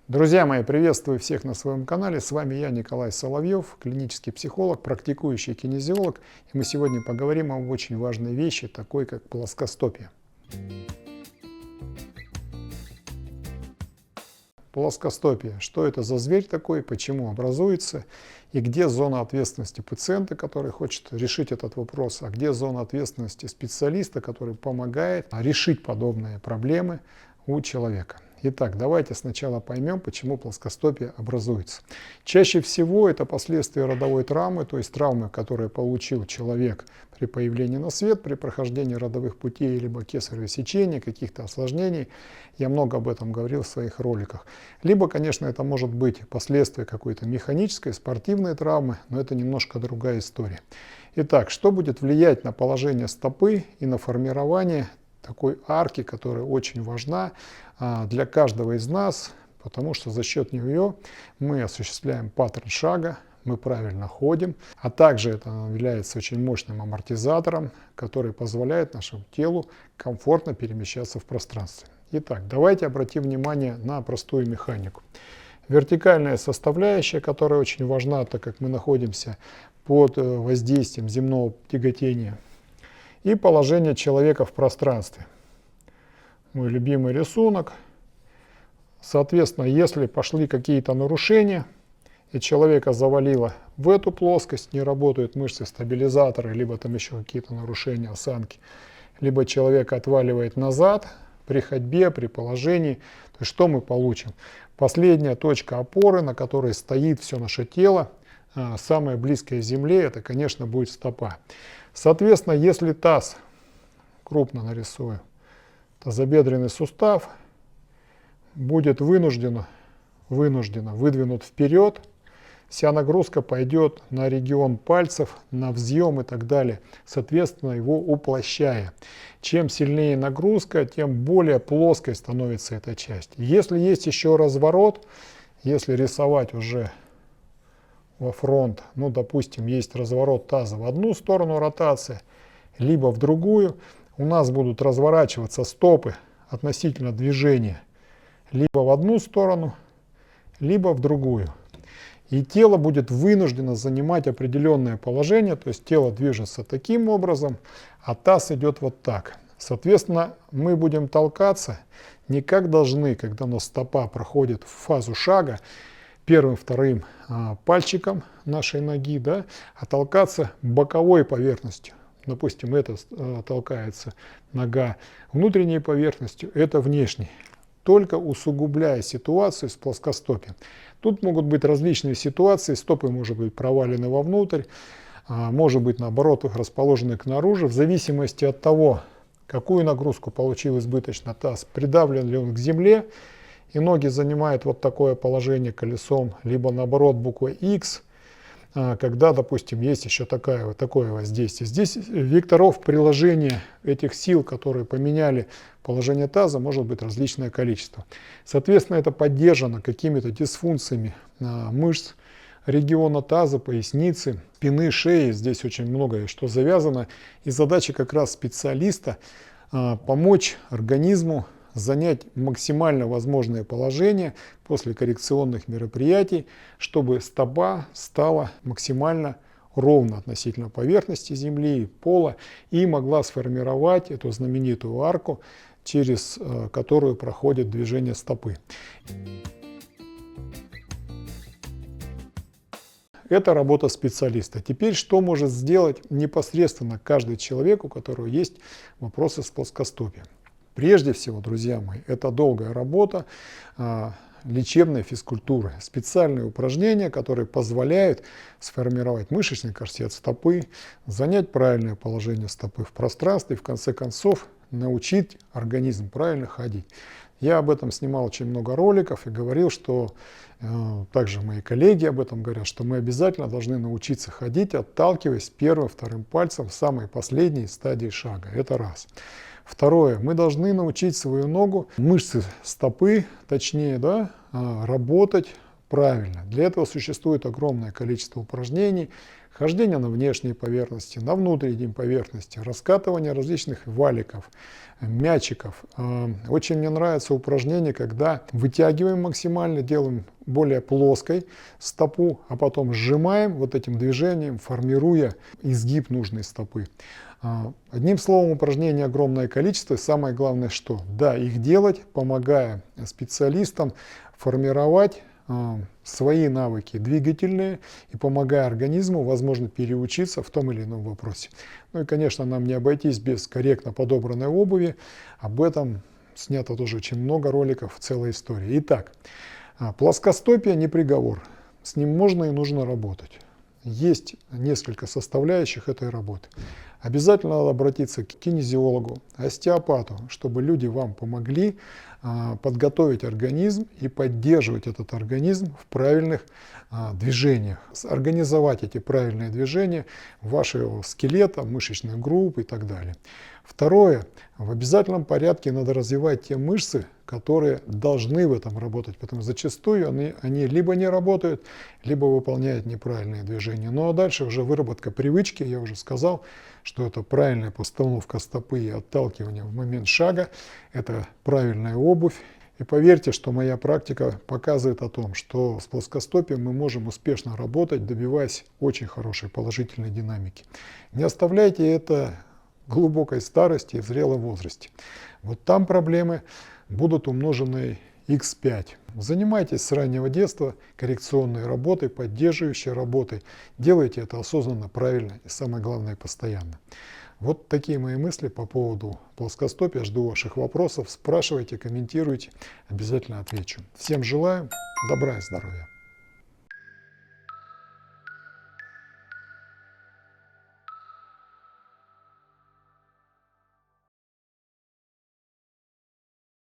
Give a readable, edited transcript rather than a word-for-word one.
Друзья мои, приветствую всех на своем канале. С вами я, Николай Соловьев, клинический психолог, практикующий кинезиолог. И мы сегодня поговорим об очень важной вещи, такой как плоскостопие. Плоскостопие. Что это за зверь такой, почему образуется и где зона ответственности пациента, который хочет решить этот вопрос, а где зона ответственности специалиста, который помогает решить подобные проблемы у человека. Итак, давайте сначала поймем, почему плоскостопие образуется. Чаще всего это последствия родовой травмы, то есть травмы, которые получил человек при появлении на свет, при прохождении родовых путей, либо кесарево сечения, каких-то осложнений. Я много об этом говорил в своих роликах. Либо, конечно, это может быть последствия какой-то механической, спортивной травмы, но это немножко другая история. Итак, что будет влиять на положение стопы и на формирование такой арки, которая очень важна для каждого из нас, потому что за счет нее мы осуществляем паттерн шага, мы правильно ходим, а также это является очень мощным амортизатором, который позволяет нашему телу комфортно перемещаться в пространстве. Итак, давайте обратим внимание на простую механику. Вертикальная составляющая, которая очень важна, так как мы находимся под воздействием земного тяготения, и положение человека в пространстве. Мой любимый рисунок. Соответственно, если пошли какие-то нарушения, и человека завалило в эту плоскость, не работают мышцы стабилизатора, либо там еще какие-то нарушения осанки, либо человека отваливает назад при ходьбе, при положении, то есть что мы получим? Последняя точка опоры, на которой стоит все наше тело, самое близкое к земле, это, конечно, будет стопа. Соответственно, если таз, крупно нарисую, тазобедренный сустав будет вынужденно выдвинут вперед, вся нагрузка пойдет на регион пальцев, на взъем и так далее, соответственно, его уплощая. Чем сильнее нагрузка, тем более плоской становится эта часть. Если есть еще разворот, если рисовать уже во фронт, ну, допустим, есть разворот таза в одну сторону, ротация, либо в другую, у нас будут разворачиваться стопы относительно движения либо в одну сторону, либо в другую. И тело будет вынуждено занимать определенное положение, то есть тело движется таким образом, а таз идет вот так. Соответственно, мы будем толкаться не как должны, когда у нас стопа проходит в фазу шага, первым, вторым пальчиком нашей ноги, да, а толкаться боковой поверхностью. Допустим, это толкается нога внутренней поверхностью, это внешней, только усугубляя ситуацию с плоскостопием. Тут могут быть различные ситуации, стопы может быть провалены вовнутрь, может быть наоборот расположены к наружу, в зависимости от того, какую нагрузку получил избыточно таз, придавлен ли он к земле, и ноги занимают вот такое положение колесом, либо наоборот буквой X, когда, допустим, есть еще такое воздействие. Здесь векторов приложения этих сил, которые поменяли положение таза, может быть различное количество. Соответственно, это поддержано какими-то дисфункциями мышц региона таза, поясницы, спины, шеи. Здесь очень многое что завязано. И задача как раз специалиста помочь организму занять максимально возможное положение после коррекционных мероприятий, чтобы стопа стала максимально ровно относительно поверхности земли, пола и могла сформировать эту знаменитую арку, через которую проходит движение стопы. Это работа специалиста. Теперь что может сделать непосредственно каждый человек, у которого есть вопросы с плоскостопием? Прежде всего, друзья мои, это долгая работа лечебной физкультуры. Специальные упражнения, которые позволяют сформировать мышечный корсет стопы, занять правильное положение стопы в пространстве и в конце концов научить организм правильно ходить. Я об этом снимал очень много роликов и говорил, что также мои коллеги об этом говорят, что мы обязательно должны научиться ходить, отталкиваясь первым, вторым пальцем в самой последней стадии шага. Это раз. Второе, мы должны научить свою ногу, мышцы стопы, точнее, да, работать правильно. Для этого существует огромное количество упражнений. Хождение на внешней поверхности, на внутренней поверхности, раскатывание различных валиков, мячиков. Очень мне нравится упражнение, когда вытягиваем максимально, делаем более плоской стопу, а потом сжимаем вот этим движением, формируя изгиб нужной стопы. Одним словом, упражнений огромное количество. И самое главное, что? Да, их делать, помогая специалистам формировать свои навыки двигательные и помогая организму, возможно, переучиться в том или ином вопросе. Ну и, конечно, нам не обойтись без корректно подобранной обуви. Об этом снято тоже очень много роликов, целая история. Итак, плоскостопие не приговор. С ним можно и нужно работать. Есть несколько составляющих этой работы. Обязательно надо обратиться к кинезиологу, остеопату, чтобы люди вам помогли подготовить организм и поддерживать этот организм в правильных движениях, организовать эти правильные движения вашего скелета, мышечных групп и так далее. Второе, в обязательном порядке надо развивать те мышцы, которые должны в этом работать, потому что зачастую они либо не работают, либо выполняют неправильные движения. Ну а дальше уже выработка привычки, я уже сказал, что это правильная постановка стопы и отталкивание в момент шага, это правильная обувь. И поверьте, что моя практика показывает о том, что с плоскостопием мы можем успешно работать, добиваясь очень хорошей положительной динамики. Не оставляйте это глубокой старости и в зрелом возрасте. Вот там проблемы будут умножены x5. Занимайтесь с раннего детства коррекционной работой, поддерживающей работой. Делайте это осознанно, правильно и, самое главное, постоянно. Вот такие мои мысли по поводу плоскостопия. Жду ваших вопросов. Спрашивайте, комментируйте. Обязательно отвечу. Всем желаю добра и здоровья.